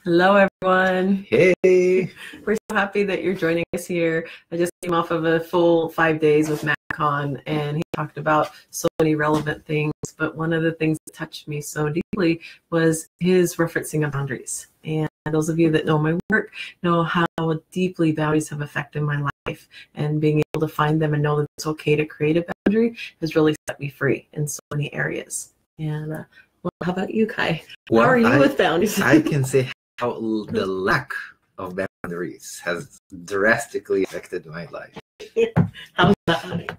Hello, everyone. Hey. We're so happy that you're joining us here. I just came off of a full 5 days with Matt Kahn, and he talked about so many relevant things. But one of the things that touched me so deeply was his referencing of boundaries. And those of you that know my work know how deeply boundaries have affected my life. And being able to find them and know that it's okay to create a boundary has really set me free in so many areas. And well, how about you, Kai? How are you with boundaries? I can say how the lack of boundaries has drastically affected my life. How's that?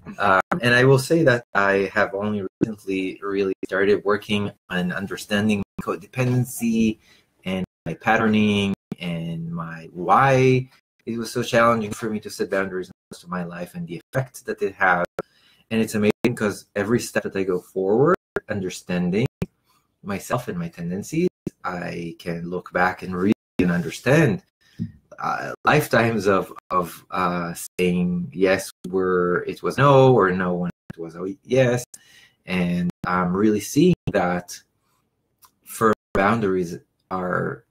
And I will say that I have only recently really started working on understanding codependency and my patterning and my why it was so challenging for me to set boundaries in most of my life and the effect that it has. And it's amazing because every step that I go forward, understanding myself and my tendencies, I can look back and read and understand lifetimes of saying yes where it was no, or no when it was yes. And I'm really seeing that firm boundaries are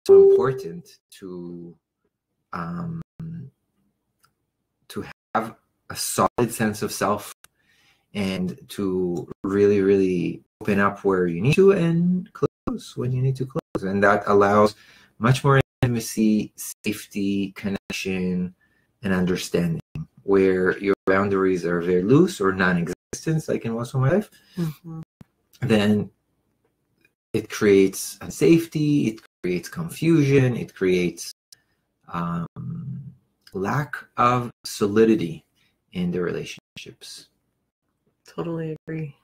so important to have a solid sense of self and to really, really open up where you need to and close when you need to close. And that allows much more intimacy, safety, connection, and understanding. Where your boundaries are very loose or non-existent, like in most of my life, then it creates unsafety, it creates confusion, it creates lack of solidity in the relationships. Totally agree.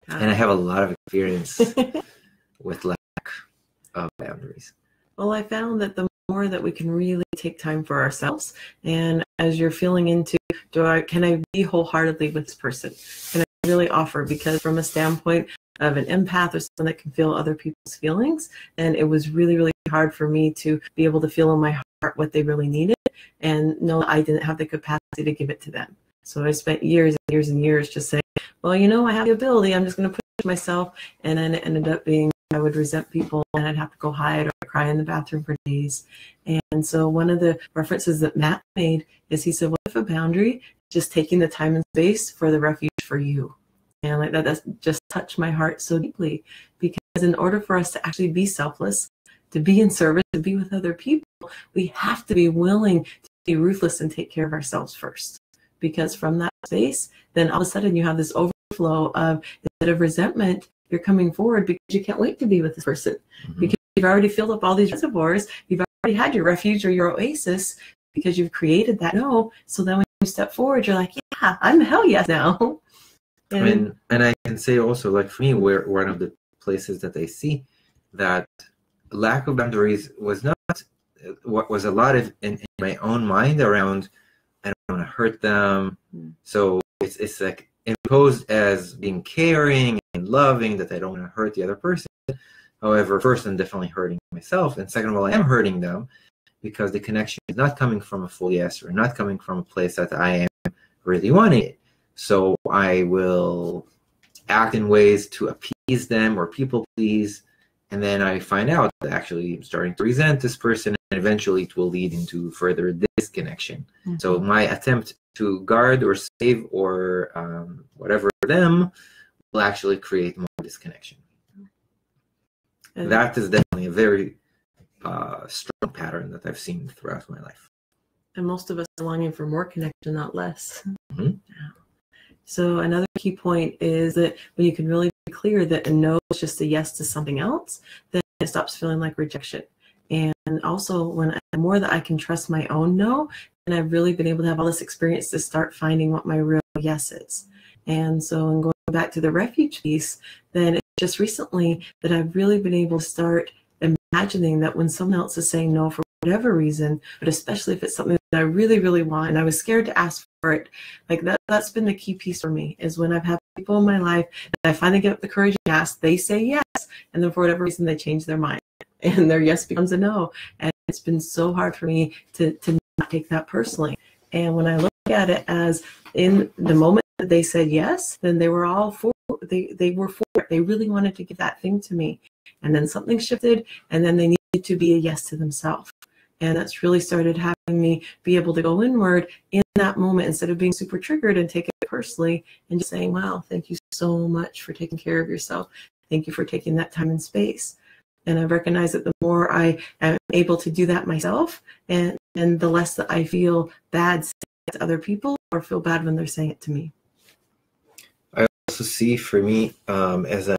And I have a lot of experience with lack of boundaries. Well, I found that the more that we can really take time for ourselves, and as you're feeling into, can I be wholeheartedly with this person? Can I really offer? Because from a standpoint of an empath or someone that can feel other people's feelings, and it was really, really hard for me to be able to feel in my heart what they really needed, and know I didn't have the capacity to give it to them. So I spent years and years and years just saying, well, I have the ability, I'm just going to push myself. And then it ended up being I would resent people and I'd have to go hide or cry in the bathroom for days. And so one of the references that Matt made is he said, what if a boundary is just taking the time and space for the refuge for you? And like that's just touched my heart so deeply, because in order for us to actually be selfless, to be in service, to be with other people, we have to be willing to be ruthless and take care of ourselves first. Because from that space, then all of a sudden you have this overflow of, instead of resentment, you're coming forward because you can't wait to be with this person. Because you've already filled up all these reservoirs. You've already had your refuge or your oasis because you've created that no. So then when you step forward, you're like, yeah, I'm hell yes now. And I can say also, like for me, where one of the places that I see that lack of boundaries was not what was a lot of in my own mind around, I don't want to hurt them. So it's like imposed as being caring and loving, that I don't want to hurt the other person. However, first, I'm definitely hurting myself. And second of all, I am hurting them because the connection is not coming from a full yes, or not coming from a place that I am really wanting it. So I will act in ways to appease them or people please. And then I find out that actually I'm starting to resent this person, and eventually it will lead into further disconnection. So my attempt to guard or save or whatever them will actually create more disconnection. And that is definitely a very strong pattern that I've seen throughout my life. And most of us are longing for more connection, not less. Yeah. So another key point is that when you can really be clear that a no is just a yes to something else, then it stops feeling like rejection. And also, when the more that I can trust my own no, and I've really been able to have all this experience to start finding what my real yes is. And so in going back to the refuge piece, then it's just recently that I've really been able to start imagining that when someone else is saying no for whatever reason, but especially if it's something that I really, really want, and I was scared to ask for it, like that's been the key piece for me, is when I've had people in my life and I finally get up the courage and ask, they say yes, and then for whatever reason they change their mind and their yes becomes a no. And it's been so hard for me to not take that personally. And when I look at it as in the moment that they said yes, then they were all for they were for it. They really wanted to give that thing to me. And then something shifted, and then they needed to be a yes to themselves. And that's really started having me be able to go inward in that moment instead of being super triggered and take it personally and just saying, wow, thank you so much for taking care of yourself. Thank you for taking that time and space. And I recognize that the more I am able to do that myself, and the less that I feel bad saying it to other people or feel bad when they're saying it to me. I also see for me, as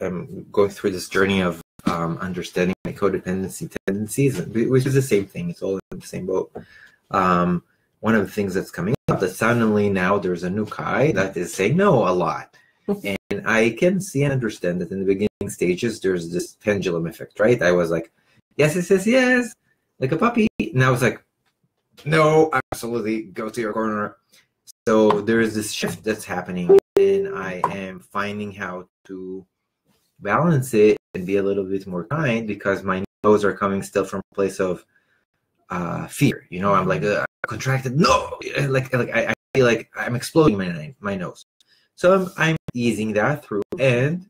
I'm going through this journey of understanding my codependency tendencies, which is the same thing. It's all in the same boat. One of the things that's coming up that suddenly now there's a new Kai that is saying no a lot. And I can see and understand that in the beginning stages, there's this pendulum effect, right? I was like, yes, yes, yes, yes, like a puppy. And I was like, no, absolutely, go to your corner. So there's this shift that's happening, and I am finding how to balance it and be a little bit more kind, because my no's are coming still from a place of fear. You know, I'm like contracted. No, like I feel like I'm exploding my nose. So I'm easing that through and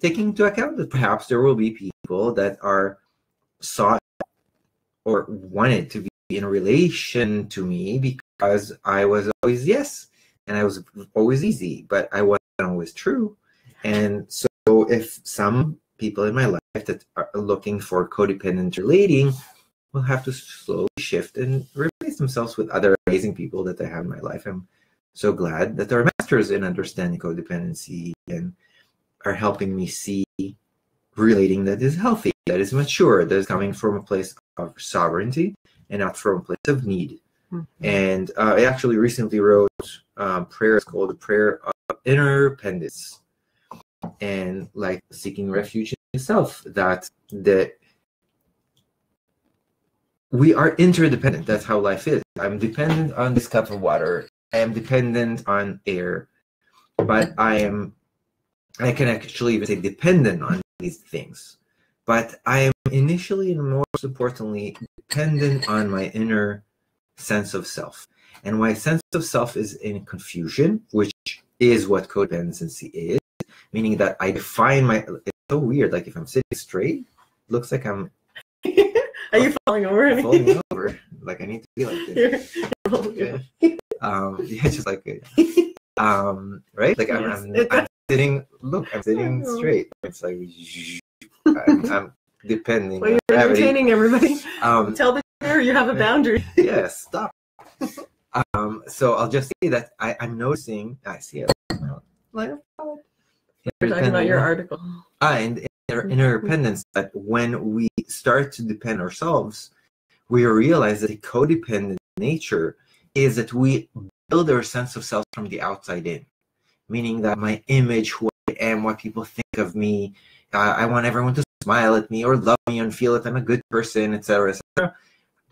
taking into account that perhaps there will be people that are sought or wanted to be in relation to me because I was always yes, and I was always easy, but I wasn't always true. And so if some people in my life that are looking for codependent relating will have to slowly shift and replace themselves with other amazing people that I have in my life. I'm so glad that there are masters in understanding codependency and are helping me see relating that is healthy, that is mature, that is coming from a place of sovereignty and not from a place of need. Mm-hmm. And I actually recently wrote prayers called the prayer of interdependence, and like seeking refuge in yourself, that we are interdependent. That's how life is. I'm dependent on this cup of water. I am dependent on air, but I can actually even say dependent on these things. But I am initially and most importantly dependent on my inner sense of self. And my sense of self is in confusion, which is what codependency is, meaning that I define it's so weird. Like if I'm sitting straight, it looks like I'm... Are you falling over? I'm falling over. Like I need to be like this. Okay. Yeah, just like it. Right? Like I'm sitting. Look, I'm sitting straight. It's like I'm depending. Well, you're entertaining everybody. Tell the chair you have a boundary. Yeah, stop. So I'll just say that I'm noticing. I see it. We're talking about your article. And interdependence, that when we start to depend ourselves, we realize that the codependent nature is that we build our sense of self from the outside in, meaning that my image, who I am, what people think of me, I want everyone to smile at me or love me and feel that I'm a good person, etc., etc.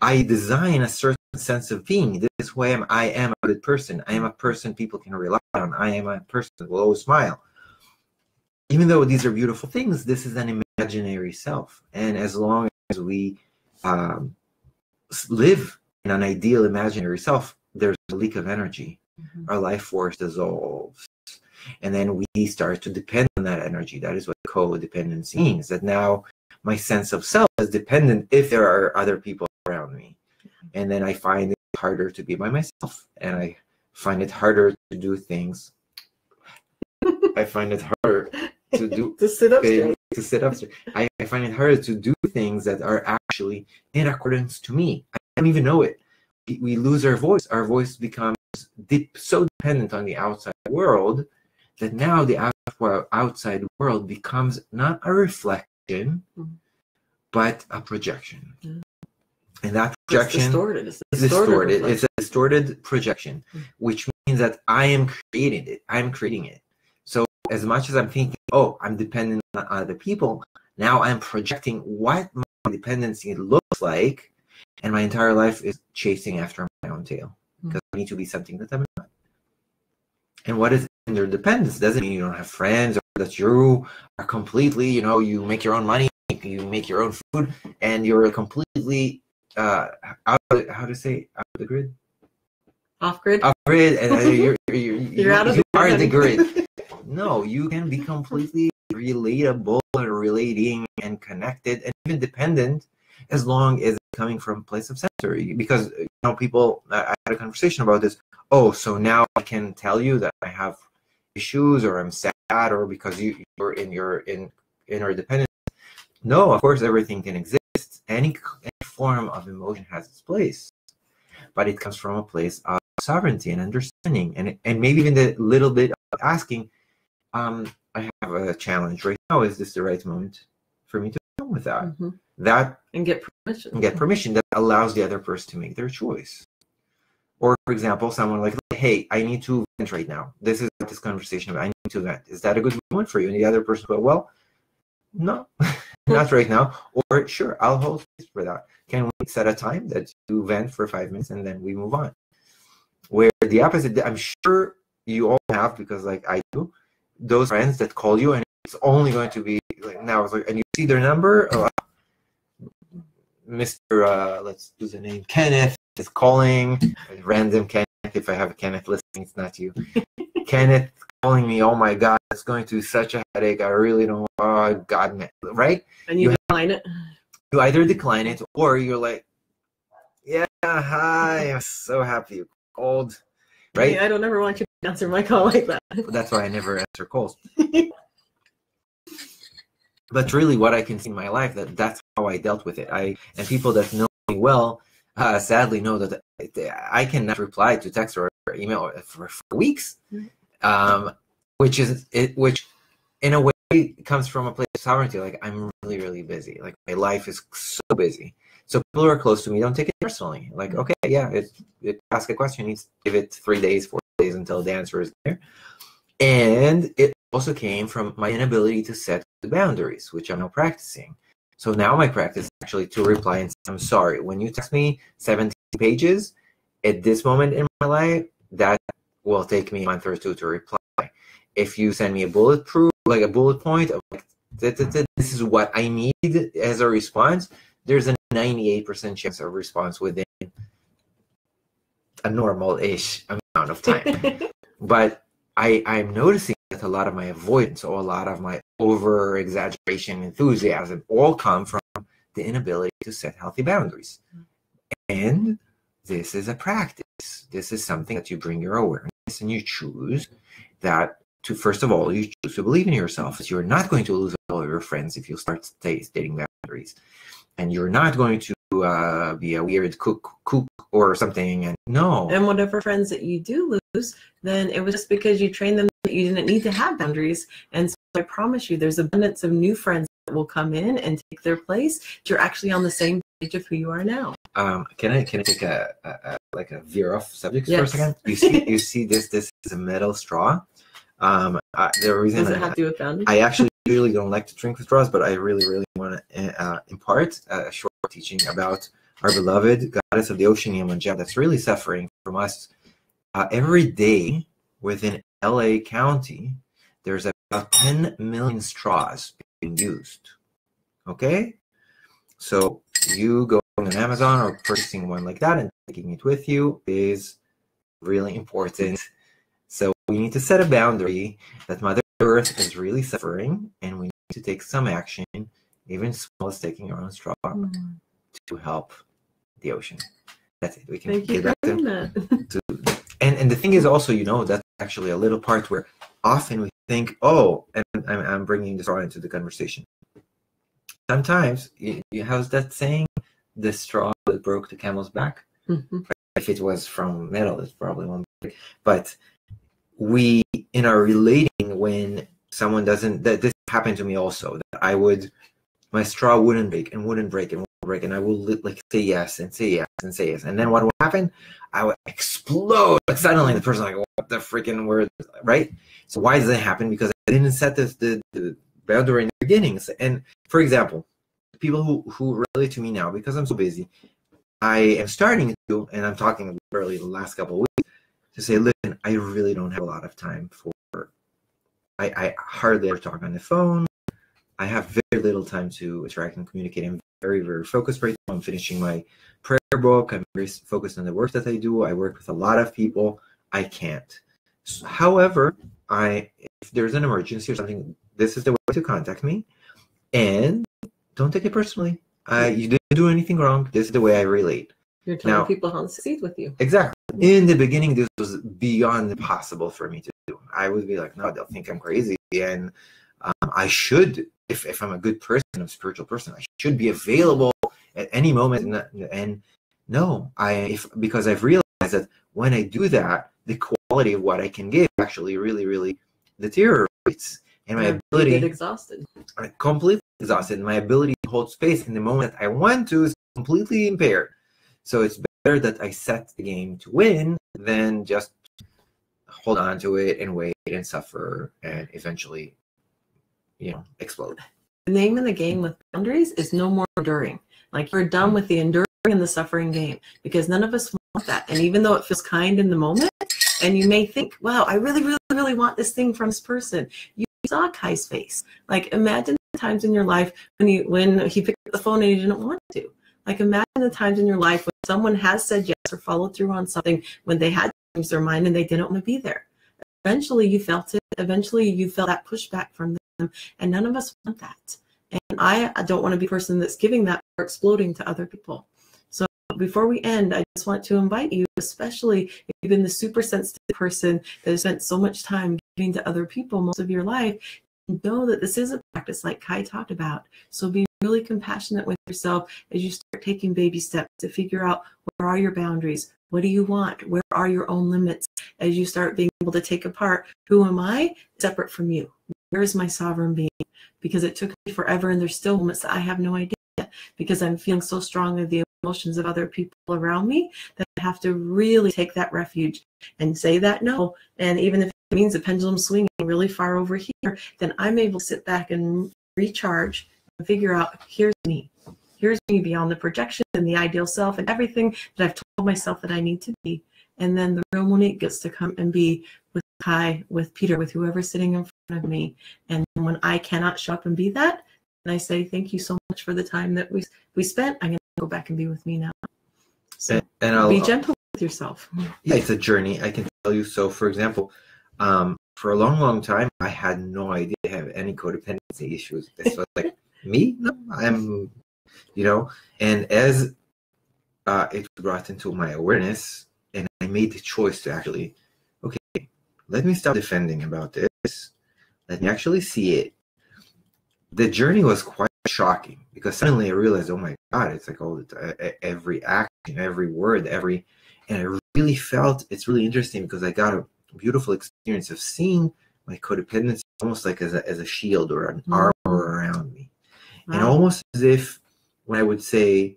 I design a certain sense of being. This is who I am. I am a good person. I am a person people can rely on. I am a person that will always smile. Even though these are beautiful things, this is an imaginary self. And as long as we live in an ideal imaginary self, there's a leak of energy. Mm-hmm. Our life force dissolves. And then we start to depend on that energy. That is what codependency means, that now my sense of self is dependent if there are other people around me. And then I find it harder to be by myself. And I find it harder to do things. I find it harder to sit up straight. I find it harder to do things that are actually in accordance to me. I don't even know it. We lose our voice. Our voice becomes so dependent on the outside world that now the outside world becomes not a reflection, but a projection. Mm-hmm. And that projection is distorted. It's a distorted projection, which means that I am creating it. I'm creating it. So as much as I'm thinking, oh, I'm dependent on other people, now I'm projecting what my dependency looks like, and my entire life is chasing after my own tail because I need to be something that I'm not. And what is interdependence? Doesn't mean you don't have friends or that you are completely, you make your own money, you make your own food, and you're completely out of the grid? Off grid? Off grid, and you're out of you are the grid. No, you can be completely relatable and relating and connected and even dependent as long as it's coming from a place of center. Because people, I had a conversation about this. Oh, so now I can tell you that I have issues, or I'm sad, or because you're in your inner dependence. No, of course everything can exist. Any form of emotion has its place, but it comes from a place of sovereignty and understanding, and maybe even the little bit of asking, I have a challenge right now. Is this the right moment for me to come with that? Mm-hmm. That and get permission. And get permission that allows the other person to make their choice. Or, for example, someone like, hey, I need to vent right now. This is what this conversation about. I need to vent. Is that a good moment for you? And the other person goes, well, no, not right now. Or, sure, I'll hold space for that. Can we set a time that you vent for 5 minutes and then we move on? Where the opposite, I'm sure you all have, because like I do, those friends that call you and it's only going to be like now, it's like, and you see their number, Mr. Let's do the name, Kenneth is calling, random Kenneth. If I have a Kenneth listening, it's not you. Kenneth calling me. Oh my God, it's going to be such a headache. I really don't. Oh God, man. Right? And you decline it. You either decline it, or you're like, yeah, hi, I'm so happy you called. Right? I don't ever want you to answer my call like that. That's why I never answer calls. But really, what I can see in my life, that's how I dealt with it. And people that know me well, sadly know that I cannot reply to text or email for weeks, which in a way comes from a place of sovereignty. Like, I'm really, really busy. Like, my life is so busy. So people who are close to me don't take it personally. Like, okay, yeah, it ask a question, you give it 3 days, 4 days until the answer is there. And it also came from my inability to set the boundaries, which I'm now practicing. So now my practice is actually to reply and say, I'm sorry. When you text me 17 pages at this moment in my life, that will take me a month or two to reply. If you send me a bullet point of like, this is what I need as a response, there's a 98% chance of response within a normal-ish amount of time. But I'm noticing that a lot of my avoidance or a lot of my over-exaggeration enthusiasm all come from the inability to set healthy boundaries. And this is a practice. This is something that you bring your awareness and you choose that to, first of all, you choose to believe in yourself. You're not going to lose all of your friends if you start stating boundaries. And you're not going to be a weird cook or something. And no. And whatever friends that you do lose, then it was just because you trained them that you didn't need to have boundaries. And so I promise you, there's abundance of new friends that will come in and take their place. You're actually on the same page of who you are now. Can I take a veer off subject Yes. for a second? You see this is a metal straw. The reason Does it have to do with boundaries? I actually usually don't like to drink with straws, but I really, really want to impart a short teaching about our beloved goddess of the ocean, Iemanjá, that's really suffering from us. Every day within LA County, there's about 10 million straws being used. Okay? So you go on Amazon or purchasing one like that and taking it with you is really important. So we need to set a boundary that Mother Earth is really suffering, and we need to take some action, even small as taking our own straw, to help the ocean. That's it. We can Thank you get for back doing that. And the thing is also, that's actually a little part where often we think, oh, and I'm bringing this all into the conversation. Sometimes you have that saying, the straw that broke the camel's back. Mm-hmm. If it was from metal, it probably won't break. But we, in our relating, when someone doesn't, that this happened to me also, that my straw wouldn't break and wouldn't break and wouldn't break, and I would like say yes and say yes and say yes, and then what would happen? I would explode. Like suddenly the person like, what the freaking word, right? So why does that happen? Because I didn't set the boundary in the beginning. And for example, people who relate to me now, because I'm so busy, I am starting to, and I'm talking literally the last couple of weeks, to say, listen, I really don't have a lot of time for, I hardly ever talk on the phone. I have very little time to interact and communicate. I'm very, very focused right now. I'm finishing my prayer book. I'm very focused on the work that I do. I work with a lot of people. I can't. However, if there's an emergency or something, this is the way to contact me. And don't take it personally. You didn't do anything wrong. This is the way I relate. You're telling people how to succeed with you. Exactly. In the beginning, this was beyond impossible for me to do. I would be like, no, they'll think I'm crazy. And I should, if I'm a good person, I'm a spiritual person, I should be available at any moment. And no, because I've realized that when I do that, the quality of what I can give actually really, really deteriorates. And my ability, you get exhausted. Completely exhausted. My ability to hold space in the moment I want to is completely impaired. So it's better that I set the game to win than just hold on to it and wait and suffer and eventually, explode. The name of the game with boundaries is no more enduring. Like, you're done with the enduring and the suffering game, because none of us want that. And even though it feels kind in the moment, and you may think, wow, I really, really, really want this thing from this person. You saw Kai's face. Like, imagine the times in your life when he picked up the phone and he didn't want to. Like, imagine the times in your life when someone has said yes or followed through on something when they had changed their mind and they didn't want to be there. Eventually you felt it. Eventually you felt that pushback from them. And none of us want that. And I don't want to be the person that's giving that or exploding to other people. So before we end, I just want to invite you, especially if you've been the super sensitive person that has spent so much time giving to other people most of your life, know that this is a practice like Kai talked about. So be really compassionate with yourself as you start taking baby steps to figure out, where are your boundaries? What do you want? Where are your own limits? As you start being able to take apart, who am I separate from you? Where is my sovereign being? Because it took me forever, and there's still moments that I have no idea, because I'm feeling so strongly the emotions of other people around me that I have to really take that refuge and say that no. And even if it means the pendulum swinging really far over here, then I'm able to sit back and recharge and figure out, here's me. Here's me beyond the projection and the ideal self and everything that I've told myself that I need to be. And then the real Monique gets to come and be with Kai, with Peter, with whoever's sitting in front of me. And when I cannot show up and be that, and I say, thank you so much for the time that we spent, I'm going to go back and be with me now. So and I'll be gentle with yourself. Yeah, it's a journey, I can tell you. So, for example, for a long, long time, I had no idea I have any codependency issues. This was like, me? No, I'm, and as it brought into my awareness, and I made the choice to actually, okay, let me stop defending about this. Let me actually see it. The journey was quite shocking, because suddenly I realized, oh my God, it's like every action, every word, and I really felt, it's really interesting, because I got a beautiful experience of seeing my codependency almost like as a shield or an armor around me. Wow. And almost as if when I would say,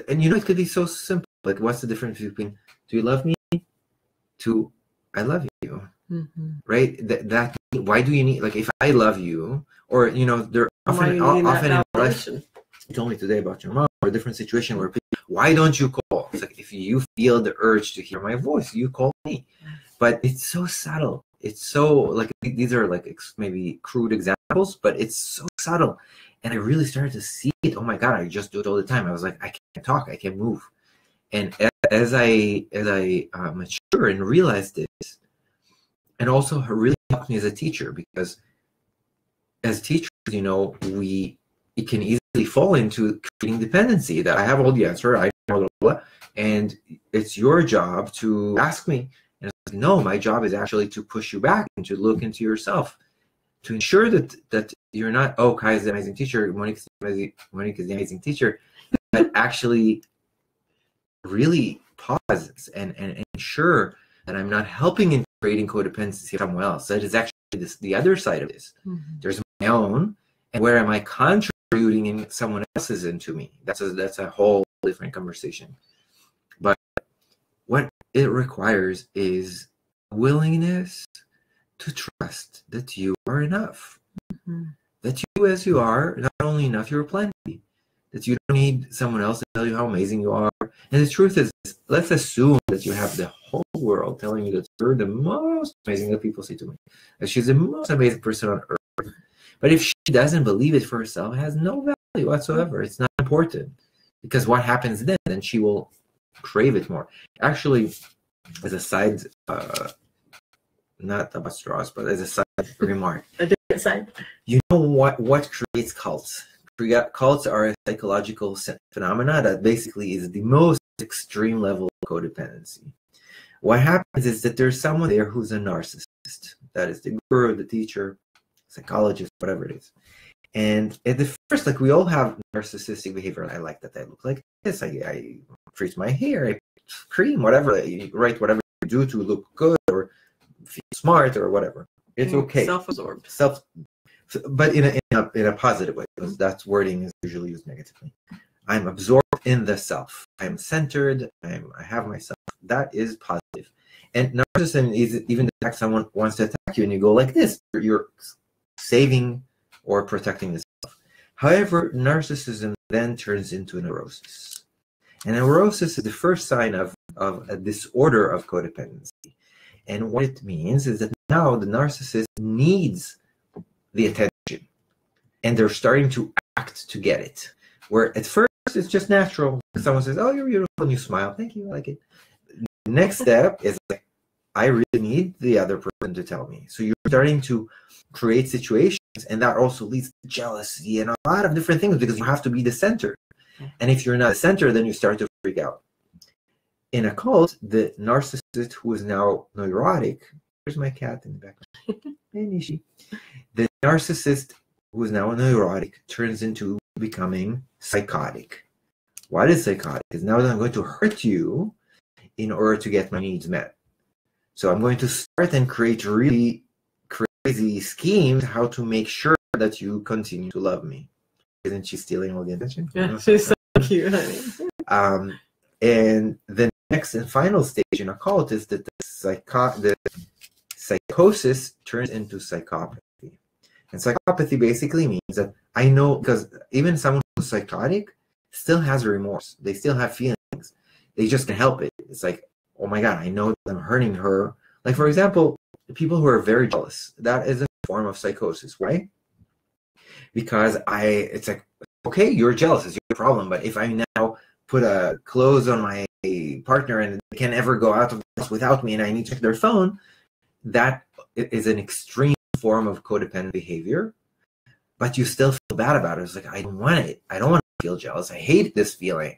and it could be so simple, like, what's the difference between, do you love me, to I love you? Mm-hmm. Right? That why do you need, like, if I love you, or there often in life, you told me today about your mom, or a different situation where people, why don't you call? It's like, if you feel the urge to hear my voice, you call me. But it's so subtle. It's so, like, these are like maybe crude examples, but it's so subtle. And I really started to see it. Oh my God, I just do it all the time. I was like, I can't talk, I can't move. And as I mature and realize this, and also really helped me as a teacher, because as teachers, it can easily fall into creating dependency, that I have all the answer, I know, blah, blah, blah, and it's your job to ask me. And it's like, no, my job is actually to push you back and to look into yourself, to ensure that you're not, oh, Kai is the amazing teacher, Monique is the amazing teacher, but actually really pause and ensure that I'm not helping in creating codependency somewhere else. That is actually the other side of this. Mm-hmm. There's my own, and where am I contributing in someone else's into me? That's a whole different conversation. But what it requires is willingness to trust that you are enough. Mm-hmm. That you as you are, not only enough, you're plenty. That you don't need someone else to tell you how amazing you are. And the truth is, let's assume that you have the whole world telling you that you're the most amazing, that people say to me, that she's the most amazing person on earth. But if she doesn't believe it for herself, it has no value whatsoever. It's not important. Because what happens then she will crave it more. Actually, as a side, not about straws, but as a side remark. A different side. You know what creates cults? cults are a psychological phenomena that basically is the most extreme level of codependency. What happens is that there's someone there who's a narcissist. That is the guru, the teacher, psychologist, whatever it is. And at the first, like, we all have narcissistic behavior. I like that I look like this. I treat my hair, I put cream, whatever. You write whatever you do to look good or feel smart or whatever. It's okay. Self-absorbed. But in a positive way, because that wording is usually used negatively. I'm absorbed in the self. I'm centered. I have myself. That is positive. And narcissism is even the fact someone wants to attack you and you go like this. You're saving or protecting yourself. However, narcissism then turns into a neurosis. And neurosis is the first sign of a disorder of codependency. And what it means is that now the narcissist needs the attention. And they're starting to act to get it. Where at first it's just natural. Someone says, oh, you're beautiful, and you smile. Thank you, I like it. The next step is like, I really need the other person to tell me. So you're starting to create situations, and that also leads to jealousy and a lot of different things because you have to be the center. And if you're not the center, then you start to freak out. In a cult, the narcissist who is now neurotic, here's my cat in the background. Hey, Nishi. The narcissist who is now neurotic turns into becoming psychotic. What is psychotic? Is now that I'm going to hurt you in order to get my needs met. So I'm going to start and create really crazy schemes how to make sure that you continue to love me. Isn't she stealing all the attention? Yeah, she's so cute, honey. And the next and final stage in a cult is that the psychosis turns into psychopathy. And psychopathy basically means that I know, because even someone who's psychotic still has remorse. They still have feelings. They just can't help it. It's like, oh my God, I know that I'm hurting her. Like, for example, people who are very jealous, that is a form of psychosis. Why? Because it's like, okay, you're jealous, it's your problem. But if I now put a clothes on my partner and they can't ever go out of the house without me and I need to check their phone, that is an extreme form of codependent behavior. But you still feel bad about it. It's like, I don't want it. I don't want to feel jealous. I hate this feeling.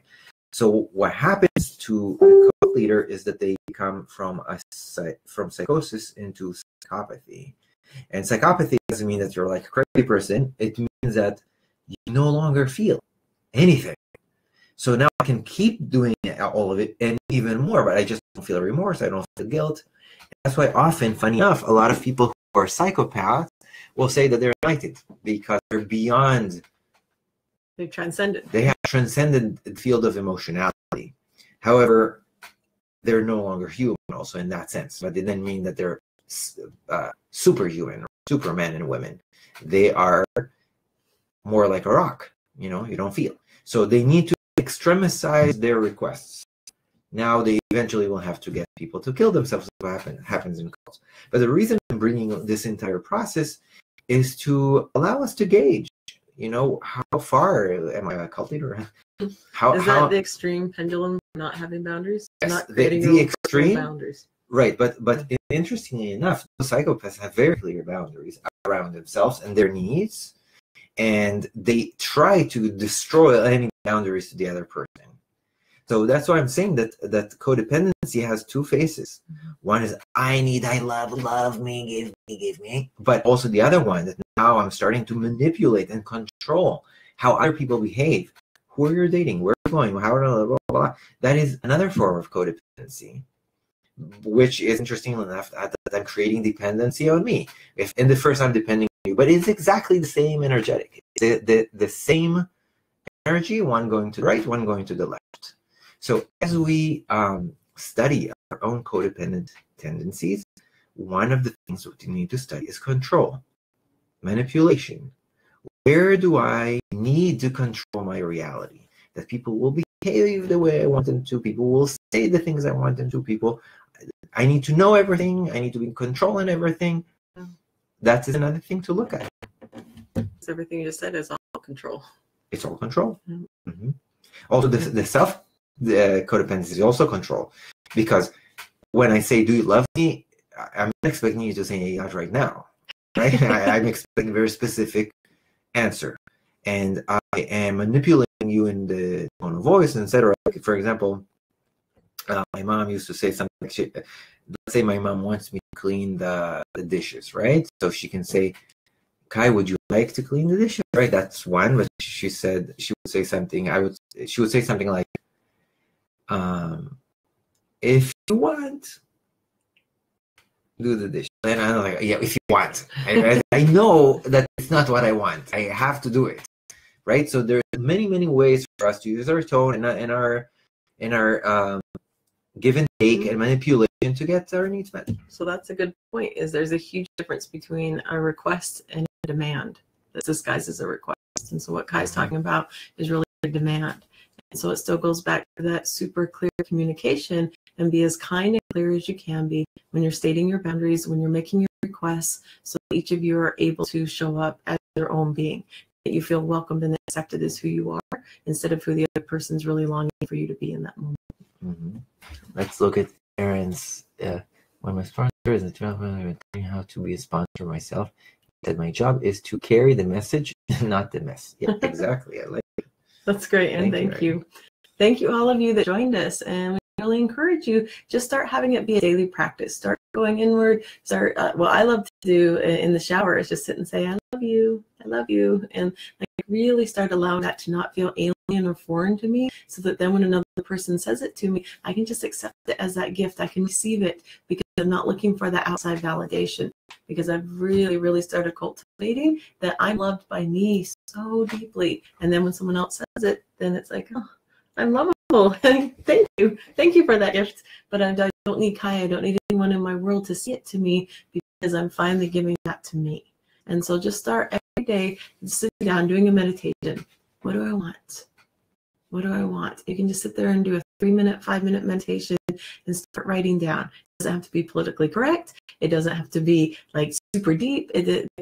So what happens to a cult leader is that they become from psychosis into psychopathy. And psychopathy doesn't mean that you're like a crazy person. It means that you no longer feel anything. So now I can keep doing all of it and even more, but I just don't feel remorse. I don't feel guilt. And that's why often, funny enough, a lot of people who are psychopaths will say that they're enlightened because they're beyond. They've transcended. They have transcended the field of emotionality. However, they're no longer human also in that sense. But it doesn't mean that they're superhuman or supermen and women. They are more like a rock. You don't feel. So they need to extremicize their requests. Now they eventually will have to get people to kill themselves. What happens in cults. But the reason I'm bringing this entire process is to allow us to gauge, how far am I a cult leader? Is that the extreme pendulum, not having boundaries? Yes, not creating the extreme boundaries. Right, but interestingly enough, psychopaths have very clear boundaries around themselves and their needs, and they try to destroy any boundaries to the other person. So that's why I'm saying that codependency has two faces. One is I love me, give me. But also the other one that now I'm starting to manipulate and control how other people behave. Who are you dating? Where are you going? How blah, blah, blah. That is another form of codependency, which is interesting enough that I'm creating dependency on me. If in the first I'm depending on you, but it's exactly the same energetic. The same energy, one going to the right, one going to the left. So as we study our own codependent tendencies, one of the things that we need to study is control, manipulation. Where do I need to control my reality? That people will behave the way I want them to. People will say the things I want them to. I need to know everything. I need to be in control in everything. That is another thing to look at. Everything you just said is all control. It's all control. Mm-hmm. Also, the codependency is also control, because when I say, "Do you love me?" I'm not expecting you to say yes right now, right? I'm expecting a very specific answer, and I am manipulating you in the tone of voice, etc. Like, for example, my mom used to say something like, let's say my mom wants me to clean the dishes, right? So she can say, Kai, would you like to clean the dishes? Right, that's one. But she said she would say something. She would say something like, if you want, do the dishes. And I'm like, yeah, if you want. I know that it's not what I want. I have to do it, right? So there's many ways for us to use our tone and our give and take and manipulation to get our needs met. So that's a good point. Is there's a huge difference between a request and a demand that disguises a request. And so what Kai's talking about is really a demand. And so it still goes back to that super clear communication, and be as kind and clear as you can be when you're stating your boundaries, when you're making your requests, so that each of you are able to show up as their own being, that you feel welcomed and accepted as who you are, instead of who the other person's really longing for you to be in that moment. Mm-hmm. Let's look at Aaron's. When my sponsor is a job, I'm learning how to be a sponsor myself. That my job is to carry the message, not the mess. Yeah, exactly. I like it. That's great, and thank you. Thank you, all of you that joined us, and we really encourage you, just start having it be a daily practice. Start going inward. Start. What I love to do in the shower is just sit and say, "I love you, and like really start allowing that to not feel alien or foreign to me, so that then when another person says it to me, I can just accept it as that gift. I can receive it because I'm not looking for that outside validation. Because I've really started cultivating that I'm loved by me so deeply, and then when someone else says it, then it's like, oh, I'm lovable. Thank you for that gift. But I don't need Kai. I don't need anyone in my world to see it to me, because I'm finally giving that to me. And so just start every day sitting down, doing a meditation. What do I want? What do I want? You can just sit there and do a 3-minute, 5-minut meditation and start writing down. It doesn't have to be politically correct. It doesn't have to be like super deep.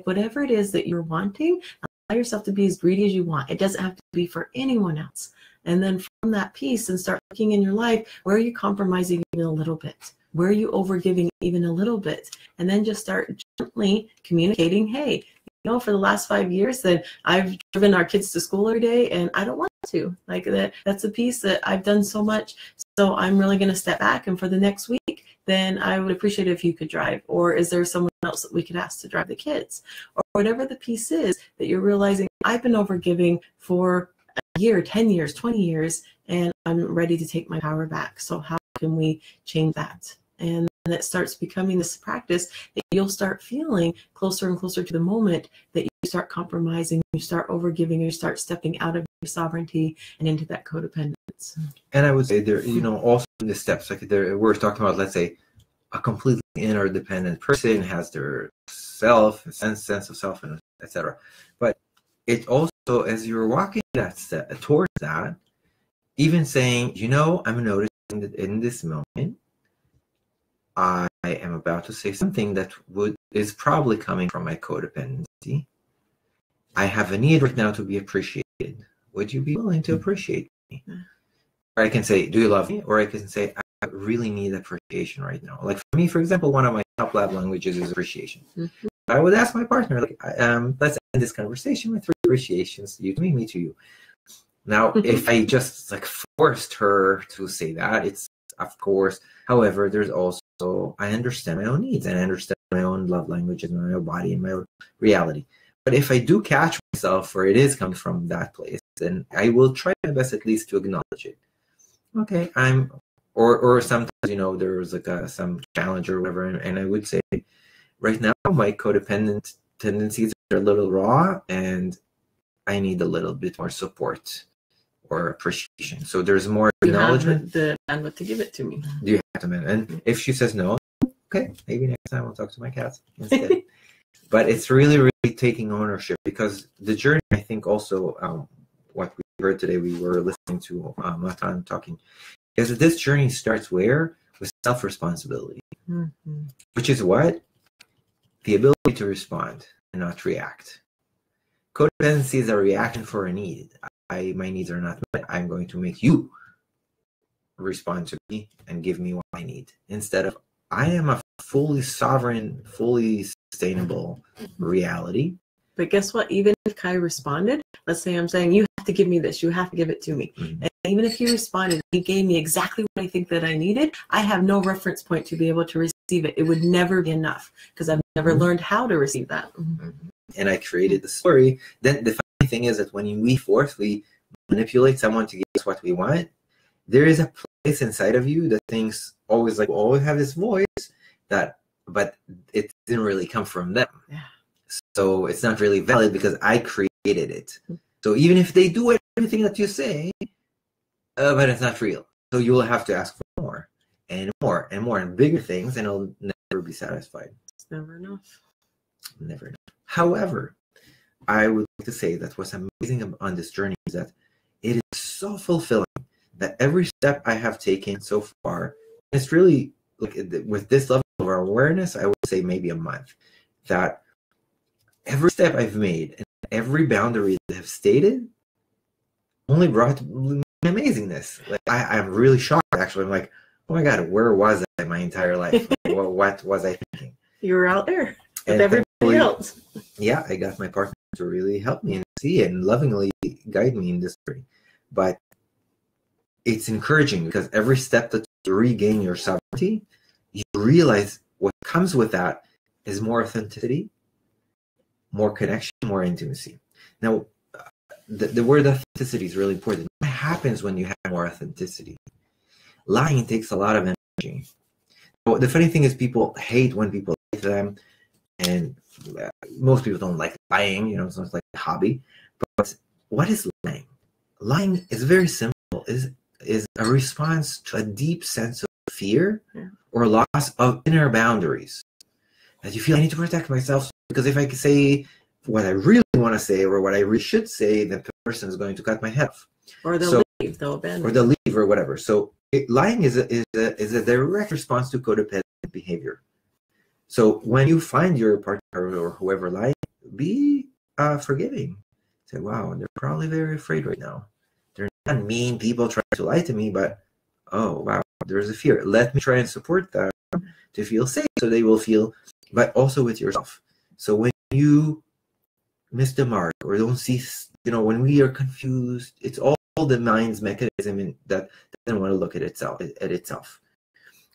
Whatever it is that you're wanting, allow yourself to be as greedy as you want. It doesn't have to be for anyone else. And then from that piece, and start looking in your life, where are you compromising even a little bit? Where are you overgiving even a little bit? And then just start gently communicating, hey, for the last 5 years that I've driven our kids to school every day, and I don't want to. Like that's a piece that I've done so much. So I'm really going to step back, and for the next week, then I would appreciate it if you could drive. Or is there someone else that we could ask to drive the kids? Or whatever the piece is that you're realizing, I've been overgiving for a year, 10 years, 20 years, and I'm ready to take my power back. So how can we change that? And it starts becoming this practice that you'll start feeling closer and closer to the moment that you start compromising, you start overgiving, you start stepping out of your sovereignty and into that codependence. And I would say there, also in the steps, like we're talking about, let's say, a completely interdependent person has their self, sense of self, and etc. But it also, as you're walking that step towards that, even saying, I'm noticing that in this moment, I am about to say something that is probably coming from my codependency. I have a need right now to be appreciated. Would you be willing to appreciate me? Or I can say, do you love me? Or I can say, I really need appreciation right now. Like for me, for example, one of my top love languages is appreciation. Mm-hmm. I would ask my partner, like, let's end this conversation with 3 appreciations, you to me to you. Now, if I just forced her to say that, it's of course. However, there's also, I understand my own needs, and I understand my own love languages, and my own body, and my own reality. But if I do catch myself where it is coming from that place, then I will try my best at least to acknowledge it. Okay, or sometimes, there's some challenge or whatever, and I would say, right now, my codependent tendencies are a little raw, and I need a little bit more support or appreciation. So there's more acknowledgement. The bandwidth to give it to me. Do you have to man? And if she says no, okay, maybe next time I'll talk to my cats instead. But it's really taking ownership, because the journey, I think also what we heard today, we were listening to Matan talking, is that this journey starts where? With self-responsibility. Mm-hmm. Which is what? The ability to respond and not react. Codependency is a reaction for a need. My needs are not met. I'm going to make you respond to me and give me what I need. Instead of, I am a fully sovereign, fully sustainable reality. But guess what? Even if Kai responded, let's say I'm saying, you have to give me this, you have to give it to me. And even if he responded, he gave me exactly what I think that I needed, I have no reference point to be able to receive it. It would never be enough because I've never learned how to receive that. And I created the story. Then the funny thing is that when we manipulate someone to give us what we want, there is a place inside of you that thinks always have this voice but it didn't really come from them. Yeah. So it's not really valid because I created it. So even if they do everything that you say, but it's not real. So you will have to ask for more and more and more and bigger things, and it'll never be satisfied. It's never enough. Never enough. However, I would like to say that what's amazing on this journey is that it is so fulfilling that every step I have taken so far, it's really with this level of awareness, I would say maybe a month, that every step I've made and every boundary that I've stated only brought amazingness. I'm really shocked, actually. I'm like, oh my God, where was I my entire life? What was I thinking? You were out there with everybody else. Yeah, I got my partner to really help me and see it and lovingly guide me in this journey. But it's encouraging because every step that you regain your sovereignty, you realize what comes with that is more authenticity, more connection, more intimacy. Now, the word authenticity is really important. What happens when you have more authenticity? Lying takes a lot of energy. Well, the funny thing is people hate when people lie to them, and most people don't like lying, it's not like a hobby. But what is lying? Lying is very simple. Is a response to a deep sense of fear or loss of inner boundaries. That you feel, I need to protect myself because if I can say what I really want to say or what I really should say, then the person is going to cut my head off. Or they'll leave, they'll abandon. Or they'll leave or whatever. So lying is a direct response to codependent behavior. So when you find your partner or whoever lying, be forgiving. Say, wow, they're probably very afraid right now. They're not mean people trying to lie to me, but oh wow, there's a fear. Let me try and support them to feel safe so they will feel, but also with yourself. So when you miss the mark or don't see, when we are confused, it's all the mind's mechanism that doesn't want to look at itself.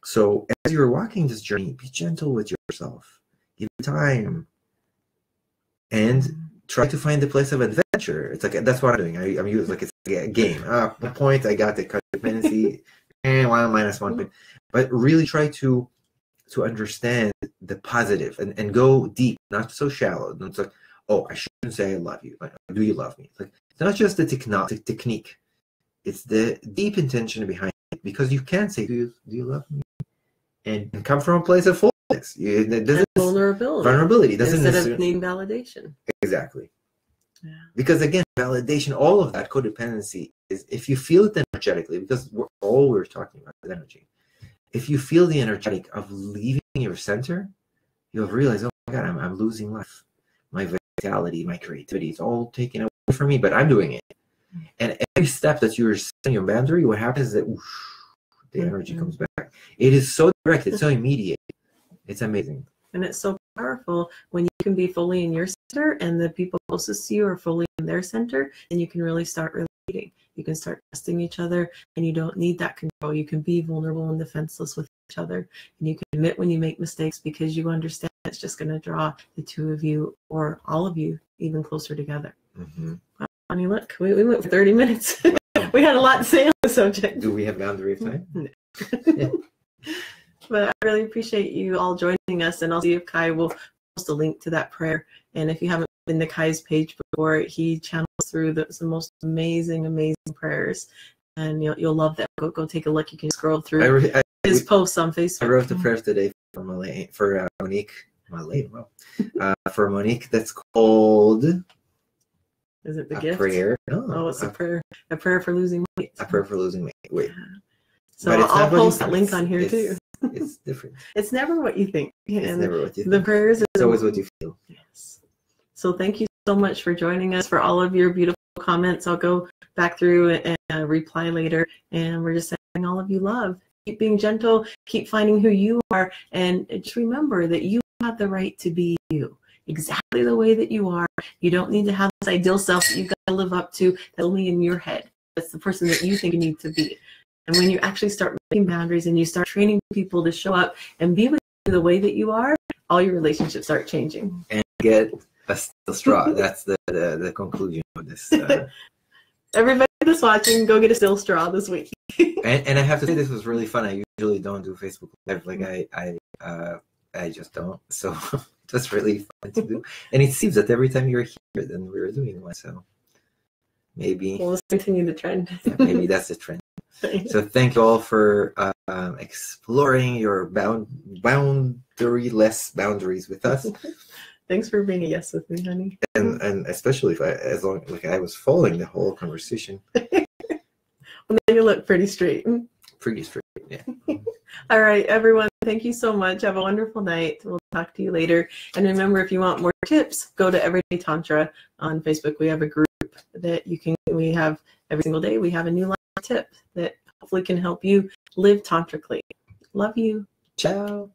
So as you're walking this journey, be gentle with yourself. Give it time. And try to find the place of adventure. It's like, that's what I'm doing. I'm using it's a game. The point, I got the codependency, and 1 minus 1 point. But really try to understand the positive and go deep, not so shallow. It's like, oh, I shouldn't say I love you. Like, do you love me? Like, it's not just the technique. It's the deep intention behind it. Because you can say, do you love me? And come from a place of fullness. Vulnerability. Instead of needing validation. Exactly. Yeah. Because again, validation, all of that codependency is if you feel it energetically, because we're talking about is energy. If you feel the energetic of leaving your center, you'll realize, oh my God, I'm losing life. My vitality, my creativity is all taken away from me, but I'm doing it. And every step that you're setting your boundary, what happens is that the energy comes back. It is so direct, it's so immediate. It's amazing. And it's so powerful when you can be fully in your center and the people closest to you are fully in their center, and you can really start relating. You can start trusting each other, and you don't need that control. You can be vulnerable and defenseless with each other, and you can admit when you make mistakes because you understand it's just going to draw the two of you or all of you even closer together. Wow, honey, look, we went for 30 minutes. Wow. We had a lot to say on the subject. Do we have boundary of time? No. But I really appreciate you all joining us, and I'll see if Kai will post a link to that prayer. And if you haven't been to Kai's page before, he channels through the most amazing prayers, and you'll love that. Go take a look. You can scroll through his posts on Facebook. I wrote the prayers today for Monique. Wow. For Monique, that's called. Is it the gift? Prayer? No, it's a prayer. A prayer for losing weight. A prayer for losing weight. Wait. Yeah. So I'll post that link on here too. It's different. It's never what you think. It's never what you think. The prayers. It's always what you feel. Yes. So thank you so much for joining us, for all of your beautiful comments. I'll go back through and reply later. And we're just sending all of you love. Keep being gentle. Keep finding who you are. And just remember that you have the right to be you. exactly the way that you are. You don't need to have this ideal self that you've got to live up to that's only in your head. That's the person that you think you need to be. And when you actually start making boundaries and you start training people to show up and be with you the way that you are, all your relationships start changing. And get a steel straw. That's the conclusion of this. Everybody that's watching, go get a steel straw this week. and I have to say, this was really fun. I usually don't do Facebook Live. Like I just don't. So just really fun to do. And it seems that every time you're here, then we're doing one. So maybe we'll just continue the trend. Yeah, maybe that's the trend. So thank you all for exploring your boundaryless boundaries with us. Thanks for being a yes with me, honey. And especially if I was following the whole conversation. Well, then you look pretty straight. Pretty straight, yeah. All right, everyone. Thank you so much. Have a wonderful night. We'll talk to you later. And remember, if you want more tips, go to Everyday Tantra on Facebook. We have a group that we have every single day. We have a new live tip that hopefully can help you live tantrically. Love you. Ciao.